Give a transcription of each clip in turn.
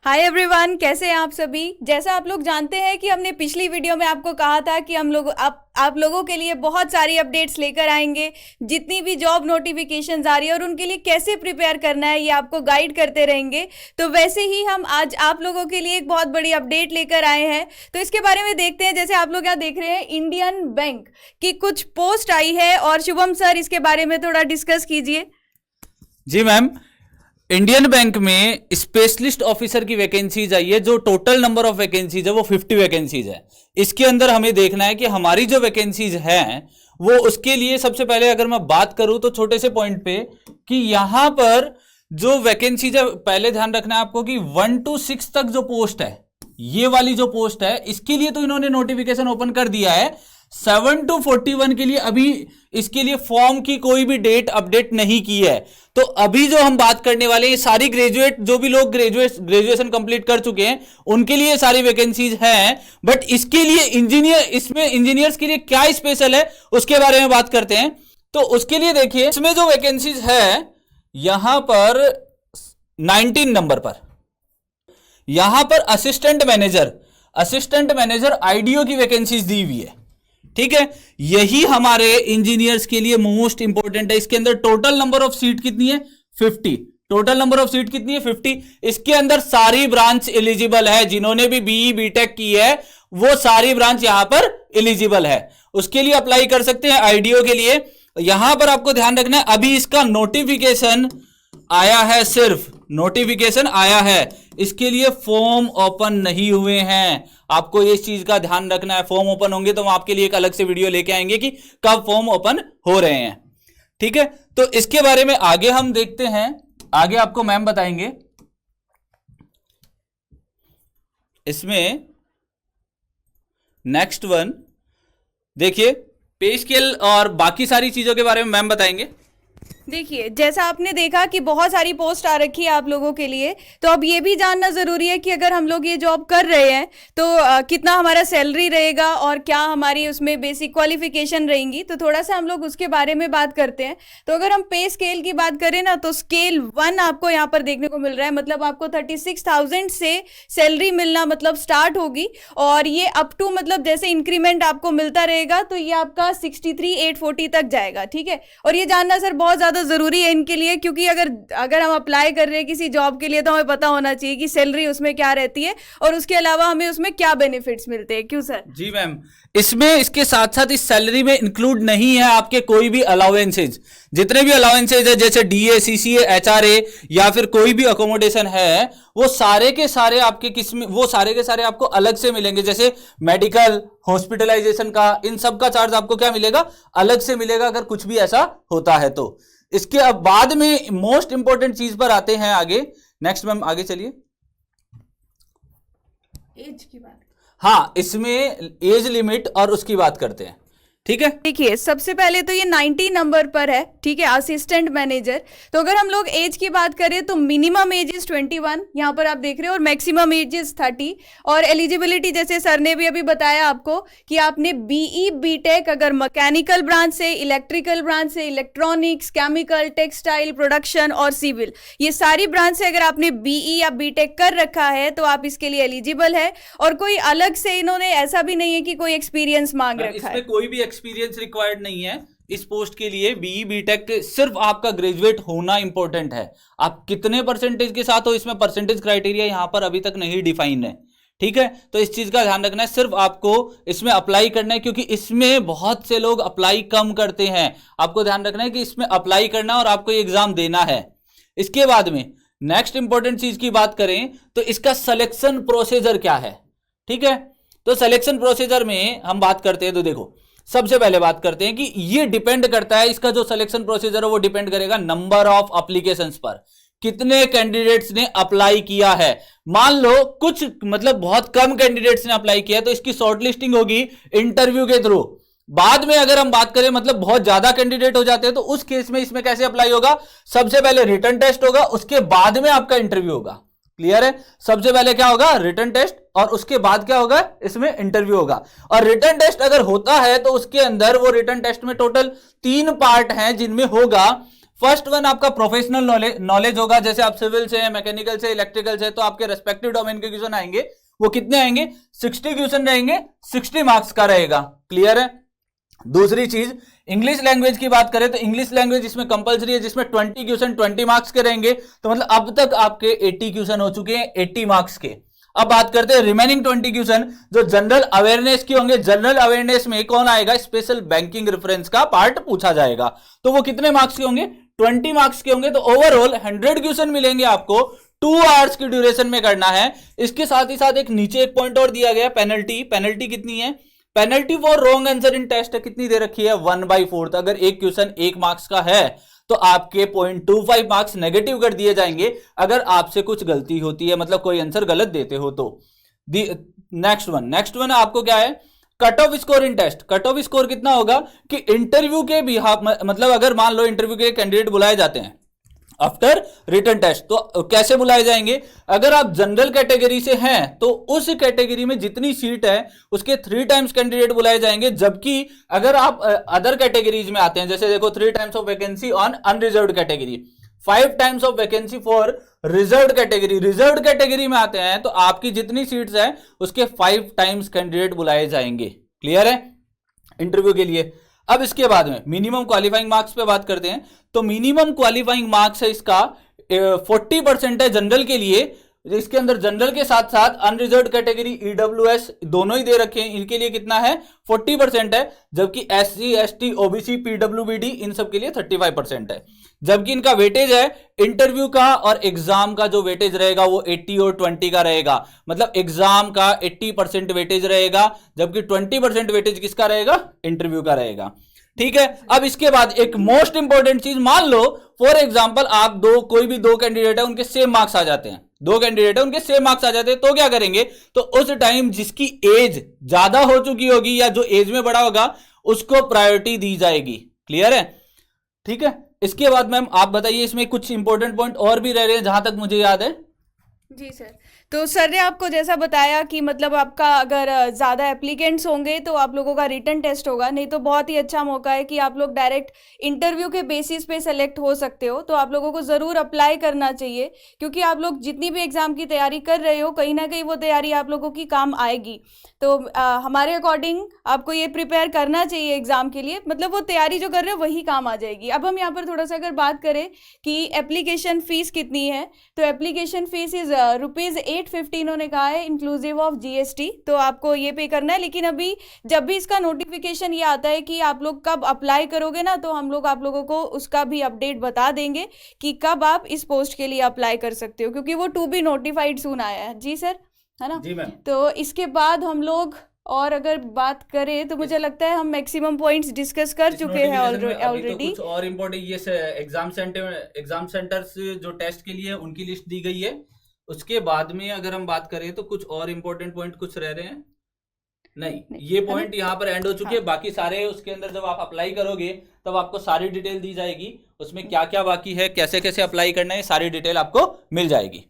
Hi everyone, कैसे हैं आप सभी। जैसा आप लोग जानते हैं कि हमने पिछली वीडियो में आपको कहा था कि हम लोग आप लोगों के लिए बहुत सारी अपडेट्स लेकर आएंगे। जितनी भी जॉब नोटिफिकेशंस आ रही है और उनके लिए कैसे प्रिपेयर करना है ये आपको गाइड करते रहेंगे। तो वैसे ही हम आज आप लोगों के लिए एक बहुत बड़ी अपडेट लेकर आए हैं। तो इसके बारे में देखते हैं। जैसे आप लोग यहाँ देख रहे हैं, इंडियन बैंक की कुछ पोस्ट आई है और शुभम सर इसके बारे में थोड़ा डिस्कस कीजिए। जी मैम, इंडियन बैंक में स्पेशलिस्ट ऑफिसर की वैकेंसीज आई है। जो टोटल नंबर ऑफ वैकेंसीज है वो 50 वैकेंसीज है। इसके अंदर हमें देखना है कि हमारी जो वैकेंसीज हैं वो उसके लिए सबसे पहले अगर मैं बात करूं तो छोटे से पॉइंट पे कि यहां पर जो वैकेंसीज है, पहले ध्यान रखना है आपको कि 1 to 6 तक जो पोस्ट है, ये वाली जो पोस्ट है, इसके लिए तो इन्होंने नोटिफिकेशन ओपन कर दिया है। 7 to 41 के लिए अभी इसके लिए फॉर्म की कोई भी डेट अपडेट नहीं की है। तो अभी जो हम बात करने वाले हैं, सारी ग्रेजुएट, जो भी लोग ग्रेजुएशन कंप्लीट कर चुके हैं उनके लिए सारी वैकेंसीज हैं। बट इसके लिए इंजीनियर्स के लिए क्या स्पेशल है उसके बारे में बात करते हैं। तो उसके लिए देखिए, इसमें जो वैकेंसीज है यहां पर 19 नंबर पर, यहां पर असिस्टेंट मैनेजर आईडीओ की वैकेंसीज दी हुई है। ठीक है, यही हमारे इंजीनियर्स के लिए मोस्ट इंपॉर्टेंट है। इसके अंदर टोटल नंबर ऑफ सीट कितनी है? 50। टोटल नंबर ऑफ सीट कितनी है? 50। इसके अंदर सारी ब्रांच एलिजिबल है। जिन्होंने भी बीई बीटेक की है वो सारी ब्रांच यहां पर एलिजिबल है, उसके लिए अप्लाई कर सकते हैं आईडीओ के लिए। यहां पर आपको ध्यान रखना है, अभी इसका नोटिफिकेशन आया है, सिर्फ नोटिफिकेशन आया है, इसके लिए फॉर्म ओपन नहीं हुए हैं। आपको इस चीज का ध्यान रखना है। फॉर्म ओपन होंगे तो हम आपके लिए एक अलग से वीडियो लेके आएंगे कि कब फॉर्म ओपन हो रहे हैं। ठीक है, तो इसके बारे में आगे हम देखते हैं, आगे आपको मैम बताएंगे। इसमें नेक्स्ट वन देखिए, पे स्केल और बाकी सारी चीजों के बारे में मैम बताएंगे। देखिए, जैसा आपने देखा कि बहुत सारी पोस्ट आ रखी है आप लोगों के लिए, तो अब ये भी जानना ज़रूरी है कि अगर हम लोग ये जॉब कर रहे हैं तो कितना हमारा सैलरी रहेगा और क्या हमारी उसमें बेसिक क्वालिफिकेशन रहेंगी। तो थोड़ा सा हम लोग उसके बारे में बात करते हैं। तो अगर हम पे स्केल की बात करें ना, तो स्केल 1 आपको यहाँ पर देखने को मिल रहा है। मतलब आपको 36,000 से सैलरी मिलना मतलब स्टार्ट होगी, और ये अप टू मतलब जैसे इंक्रीमेंट आपको मिलता रहेगा तो ये आपका 63,840 तक जाएगा। ठीक है, और ये जानना सर बहुत ज़्यादा जरूरी है इनके लिए, क्योंकि अगर हम अप्लाई कर रहे हैं किसी जॉब के लिए तो हमें पता होना चाहिए कि सैलरी उसमें क्या रहती है और उसके अलावा हमें उसमें क्या बेनिफिट्स मिलते हैं। क्यों सर? जी मैम, इसमें इसके साथ साथ इस सैलरी में इंक्लूड नहीं है आपके कोई भी अलाउंसेज। जितने भी अलाउंसेज है, जैसे डीए, सीसीए, एचआरए या फिर कोई भी अकोमोडेशन है, वो सारे के सारे आपके किसमें, वो सारे के सारे आपको अलग से मिलेंगे। जैसे मेडिकल, हॉस्पिटलाइजेशन का, इन सब का चार्ज आपको क्या मिलेगा? अलग से मिलेगा, अगर कुछ भी ऐसा होता है तो। इसके अब बाद में मोस्ट इंपॉर्टेंट चीज पर आते हैं आगे। नेक्स्ट मैम आगे चलिए। एज की बात, हाँ, इसमें एज लिमिट और उसकी बात करते हैं। ठीक है, देखिए सबसे पहले तो ये 90 नंबर पर है। ठीक है, असिस्टेंट मैनेजर। तो अगर हम लोग एज की बात करें तो मिनिमम एज इज 21, यहाँ पर आप देख रहे हो, और मैक्सिमम एज इज 30। और एलिजिबिलिटी जैसे सर ने भी अभी बताया आपको कि आपने बीई बीटेक अगर मैकेनिकल ब्रांच से, इलेक्ट्रिकल ब्रांच से, इलेक्ट्रॉनिक्स, केमिकल, टेक्सटाइल, प्रोडक्शन और सिविल, ये सारी ब्रांच से अगर आपने बीई या बीटेक कर रखा है तो आप इसके लिए एलिजिबल है। और कोई अलग से इन्होंने ऐसा भी नहीं है कि कोई एक्सपीरियंस मांग रखा है, कोई भी एक्सपीरियंस रिक्वायर्ड नहीं है इस पोस्ट के लिए। बीई बीटेक सिर्फ आपका ग्रेजुएट होना इंपॉर्टेंट है। आप कितने परसेंटेज के साथ हो, इसमें परसेंटेज क्राइटेरिया यहां पर अभी तक नहीं डिफाइन है। ठीक है, तो इस चीज का ध्यान रखना है। सिर्फ आपको इसमें अप्लाई करना है, क्योंकि इसमें बहुत से लोग अप्लाई कम करते हैं। आपको ध्यान रखना है कि इसमें अप्लाई करना और आपको एग्जाम देना है। इसके बाद में नेक्स्ट इंपॉर्टेंट चीज की बात करें तो इसका सिलेक्शन प्रोसीजर क्या है। ठीक है, तो सिलेक्शन प्रोसीजर में हम बात करते हैं तो देखो, सबसे पहले बात करते हैं कि ये डिपेंड करता है, इसका जो सिलेक्शन प्रोसीजर है वो डिपेंड करेगा नंबर ऑफ एप्लीकेशंस पर। कितने कैंडिडेट्स ने अप्लाई किया है। मान लो कुछ मतलब बहुत कम कैंडिडेट्स ने अप्लाई किया तो इसकी शॉर्टलिस्टिंग होगी इंटरव्यू के थ्रू। बाद में अगर हम बात करें मतलब बहुत ज्यादा कैंडिडेट हो जाते हैं तो उस केस में इसमें कैसे अप्लाई होगा? सबसे पहले रिटन टेस्ट होगा, उसके बाद में आपका इंटरव्यू होगा। क्लियर है? सबसे पहले क्या होगा? रिटन टेस्ट, और उसके बाद क्या होगा? इसमें इंटरव्यू होगा। और रिटन टेस्ट अगर होता है तो उसके अंदर वो रिटन टेस्ट में टोटल 3 पार्ट हैं जिनमें होगा फर्स्ट वन आपका प्रोफेशनल नॉलेज होगा, जैसे आप सिविल से, मैकेनिकल से, इलेक्ट्रिकल से, तो आपके रेस्पेक्टिव डोमेन के क्वेश्चन आएंगे, वो कितने आएंगे, 60 क्वेश्चन रहेंगे, 60 मार्क्स का रहेगा। क्लियर है। दूसरी चीज, इंग्लिश लैंग्वेज की बात करें तो इंग्लिश लैंग्वेज इसमें कंपलसरी है, जिसमें 20 क्वेश्चन 20 मार्क्स के रहेंगे, तो मतलब अब तक आपके 80 क्वेश्चन हो चुके हैं 80 मार्क्स के। अब बात करते हैं रिमेनिंग 20 क्वेश्चन जो जनरल अवेयरनेस के होंगे। जनरल अवेयरनेस में कौन आएगा, स्पेशल बैंकिंग रेफरेंस का पार्ट पूछा जाएगा, तो वो कितने मार्क्स के होंगे, 20 मार्क्स के होंगे। तो ओवरऑल 100 क्वेश्चन मिलेंगे आपको, 2 आवर्स की ड्यूरेशन में करना है। इसके साथ ही साथ एक नीचे एक पॉइंट और दिया गया, पेनल्टी। पेनल्टी कितनी है, penalty for wrong answer in test कितनी दे रखी है, 1/4। अगर एक क्वेश्चन 1 मार्क्स का है तो आपके 0.25 मार्क्स नेगेटिव कर दिए जाएंगे अगर आपसे कुछ गलती होती है, मतलब कोई आंसर गलत देते हो तो। नेक्स्ट वन आपको क्या है, cut off score in test. Cut off score कितना होगा कि इंटरव्यू के भी मतलब अगर मान लो इंटरव्यू के कैंडिडेट बुलाए जाते हैं आफ्टर रिटन टेस्ट, तो कैसे बुलाए जाएंगे, अगर आप जनरल कैटेगरी से हैं तो उस कैटेगरी में जितनी सीट है उसके 3 टाइम्स कैंडिडेट बुलाए जाएंगे। जबकि अगर आप अदर कैटेगरीज में आते हैं, जैसे देखो 3 times of vacancy on unreserved category, 5 times of vacancy for reserved category. Reserved category में आते हैं तो आपकी जितनी सीट्स हैं उसके 5 टाइम्स कैंडिडेट बुलाए जाएंगे। क्लियर है, इंटरव्यू के लिए। अब इसके बाद में मिनिमम क्वालिफाइंग मार्क्स पे बात करते हैं, तो मिनिमम क्वालिफाइंग मार्क्स है इसका 40% है जनरल के लिए। इसके अंदर जनरल के साथ साथ अनरिजर्व्ड कैटेगरी, ईडब्ल्यूएस दोनों ही दे रखे हैं, इनके लिए कितना है 40% है। जबकि एससी, एसटी, ओबीसी, पीडब्ल्यूबीडी इन सब के लिए 35% है। जबकि इनका वेटेज है इंटरव्यू का और एग्जाम का जो वेटेज रहेगा वो 80 और 20 का रहेगा। मतलब एग्जाम का 80% वेटेज रहेगा, जबकि 20% वेटेज किसका रहेगा, इंटरव्यू का रहेगा। ठीक है। अब इसके बाद एक मोस्ट इंपॉर्टेंट चीज, मान लो फॉर एग्जांपल आप कोई भी 2 कैंडिडेट है उनके सेम मार्क्स आ जाते हैं, 2 कैंडिडेट है उनके सेम मार्क्स आ जाते हैं, तो क्या करेंगे, तो उस टाइम जिसकी एज ज्यादा हो चुकी होगी या जो एज में बड़ा होगा उसको प्रायोरिटी दी जाएगी। क्लियर है, ठीक है। इसके बाद मैम आप बताइए, इसमें कुछ इंपॉर्टेंट पॉइंट और भी रह रहे हैं जहां तक मुझे याद है। जी सर, तो सर ने आपको जैसा बताया कि मतलब आपका अगर ज़्यादा एप्लीकेंट्स होंगे तो आप लोगों का रिटन टेस्ट होगा, नहीं तो बहुत ही अच्छा मौका है कि आप लोग डायरेक्ट इंटरव्यू के बेसिस पे सेलेक्ट हो सकते हो। तो आप लोगों को ज़रूर अप्लाई करना चाहिए, क्योंकि आप लोग जितनी भी एग्ज़ाम की तैयारी कर रहे हो कहीं ना कहीं वो तैयारी आप लोगों की काम आएगी। तो हमारे अकॉर्डिंग आपको ये प्रिपेयर करना चाहिए एग्ज़ाम के लिए, मतलब वो तैयारी जो कर रहे हो वही काम आ जाएगी। अब हम यहाँ पर थोड़ा सा अगर बात करें कि एप्लीकेशन फ़ीस कितनी है, तो एप्लीकेशन फ़ीस इज़ ₹850 इन्होंने कहा है इंक्लूसिव ऑफ जीएसटी, तो आपको ये पे करना है। लेकिन अभी जब भी इसका नोटिफिकेशन ये आता है कि आप लोग कब अप्लाई करोगे ना, तो हम लोग आप लोगों को उसका भी अपडेट बता देंगे कि कब आप इस पोस्ट के लिए अप्लाई कर सकते हो, क्योंकि वो टू बी नोटिफाइड सून आया है। जी सर, है ना। जी मैम। तो इसके बाद हम लोग और अगर बात करें तो मुझे लगता है हम मैक्सिमम पॉइंट्स डिस्कस कर चुके हैं ऑलरेडी। कुछ और इम्पोर्टेंट ये एग्जाम सेंटर्स जो टेस्ट के लिए उनकी लिस्ट दी गई है। उसके बाद में अगर हम बात करें तो कुछ और इम्पोर्टेंट पॉइंट कुछ रह रहे हैं, नहीं ये पॉइंट यहाँ पर एंड हो चुके हैं। बाकी सारे उसके अंदर जब आप अप्लाई करोगे तब आपको सारी डिटेल दी जाएगी, उसमें क्या क्या बाकी है, कैसे कैसे अप्लाई करना है, सारी डिटेल आपको मिल जाएगी।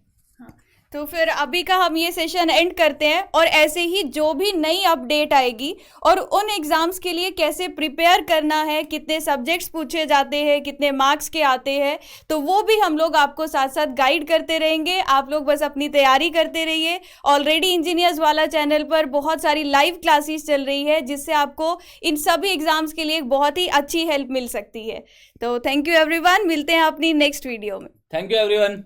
तो फिर अभी का हम ये सेशन एंड करते हैं, और ऐसे ही जो भी नई अपडेट आएगी और उन एग्ज़ाम्स के लिए कैसे प्रिपेयर करना है, कितने सब्जेक्ट्स पूछे जाते हैं, कितने मार्क्स के आते हैं, तो वो भी हम लोग आपको साथ साथ गाइड करते रहेंगे। आप लोग बस अपनी तैयारी करते रहिए। ऑलरेडी इंजीनियर्स वाला चैनल पर बहुत सारी लाइव क्लासेस चल रही है, जिससे आपको इन सभी एग्ज़ाम्स के लिए एक बहुत ही अच्छी हेल्प मिल सकती है। तो थैंक यू एवरीवन, मिलते हैं अपनी नेक्स्ट वीडियो में। Thank you everyone.